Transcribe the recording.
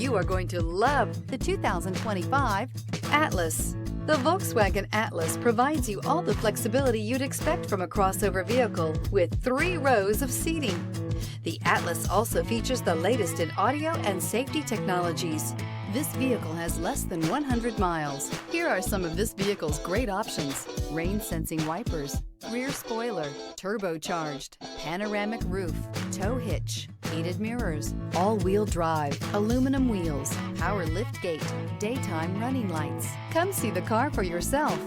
You are going to love the 2025 Atlas. The Volkswagen Atlas provides you all the flexibility you'd expect from a crossover vehicle with 3 rows of seating. The Atlas also features the latest in audio and safety technologies. This vehicle has less than 100 miles. Here are some of this vehicle's great options: rain-sensing wipers, rear spoiler, turbocharged, panoramic roof, tow hitch, heated mirrors, all-wheel drive, aluminum wheels, power liftgate, daytime running lights. Come see the car for yourself.